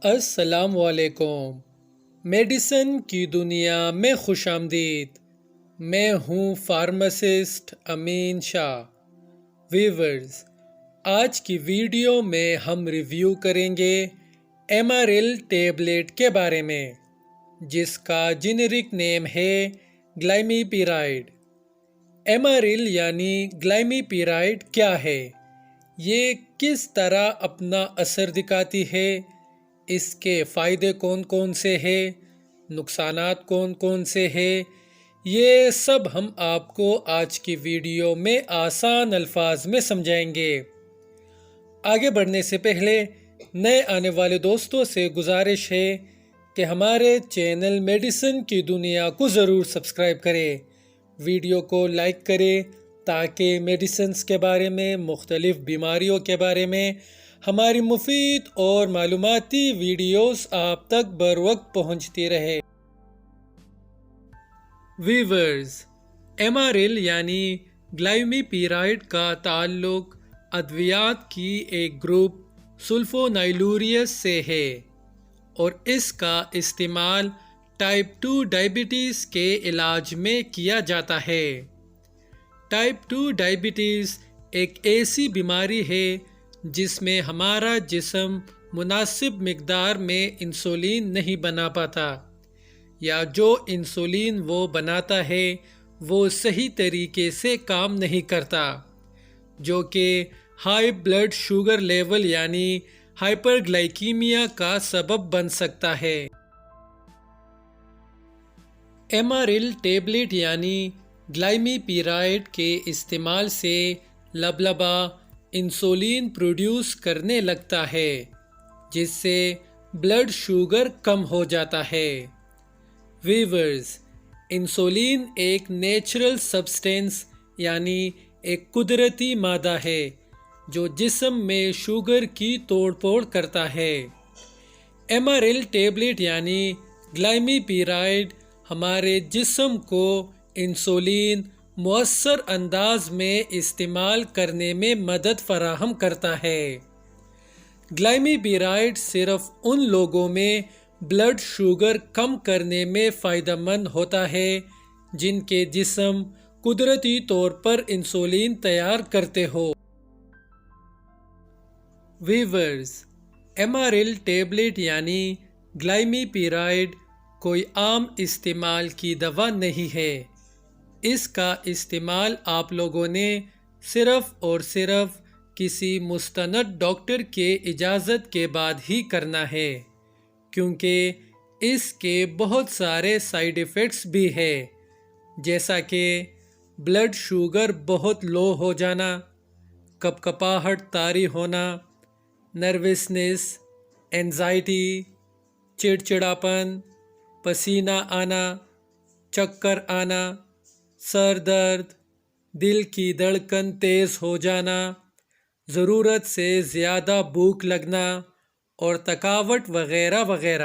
السلام علیکم۔ میڈیسن کی دنیا میں خوش آمدید۔ میں ہوں فارماسسٹ امین شاہ۔ ویورز، آج کی ویڈیو میں ہم ریویو کریں گے ایماریل ٹیبلیٹ کے بارے میں، جس کا جنرک نیم ہے گلائمیپیرائڈ۔ ایماریل یعنی گلائمیپیرائڈ کیا ہے؟ یہ کس طرح اپنا اثر دکھاتی ہے؟ اس کے فائدے کون کون سے ہیں؟ نقصانات کون کون سے ہیں؟ یہ سب ہم آپ کو آج کی ویڈیو میں آسان الفاظ میں سمجھائیں گے۔ آگے بڑھنے سے پہلے نئے آنے والے دوستوں سے گزارش ہے کہ ہمارے چینل میڈیسن کی دنیا کو ضرور سبسکرائب کریں، ویڈیو کو لائک کریں تاکہ میڈیسنز کے بارے میں، مختلف بیماریوں کے بارے میں ہماری مفید اور معلوماتی ویڈیوز آپ تک بر وقت پہنچتی رہے۔ ویورز، ایماریل یعنی گلائمیپیرائڈ کا تعلق ادویات کی ایک گروپ سلفونائلوریس سے ہے اور اس کا استعمال ٹائپ 2 ڈائبٹیز کے علاج میں کیا جاتا ہے۔ ٹائپ 2 ڈائبٹیز ایک ایسی بیماری ہے جس میں ہمارا جسم مناسب مقدار میں انسولین نہیں بنا پاتا، یا جو انسولین وہ بناتا ہے وہ صحیح طریقے سے کام نہیں کرتا، جو کہ ہائی بلڈ شوگر لیول یعنی ہائپر گلائکیمیا کا سبب بن سکتا ہے۔ ایماریل ٹیبلیٹ یعنی گلائمیپیرائڈ کے استعمال سے لبلبا انسولین پروڈیوس کرنے لگتا ہے، جس سے بلڈ شوگر کم ہو جاتا ہے۔ ویورز، انسولین ایک نیچرل سبسٹینس یعنی ایک قدرتی مادہ ہے جو جسم میں شوگر کی توڑ پھوڑ کرتا ہے۔ ایماریل ٹیبلیٹ یعنی گلائمیپیرائڈ ہمارے جسم کو انسولین مؤثر انداز میں استعمال کرنے میں مدد فراہم کرتا ہے۔ گلائمیپیرائڈ صرف ان لوگوں میں بلڈ شوگر کم کرنے میں فائدہ مند ہوتا ہے جن کے جسم قدرتی طور پر انسولین تیار کرتے ہو۔ ویورز، ایماریل ٹیبلیٹ یعنی گلائمیپیرائڈ کوئی عام استعمال کی دوا نہیں ہے۔ اس کا استعمال آپ لوگوں نے صرف اور صرف کسی مستند ڈاکٹر کے اجازت کے بعد ہی کرنا ہے، کیونکہ اس کے بہت سارے سائیڈ ایفیکٹس بھی ہیں، جیسا کہ بلڈ شوگر بہت لو ہو جانا، کپکپاہٹ طاری ہونا، نروسنس، اینزائٹی، چڑچڑاپن، پسینہ آنا، چکر آنا، سر درد، دل کی دھڑکن تیز ہو جانا، ضرورت سے زیادہ بھوک لگنا اور تھکاوٹ وغیرہ وغیرہ۔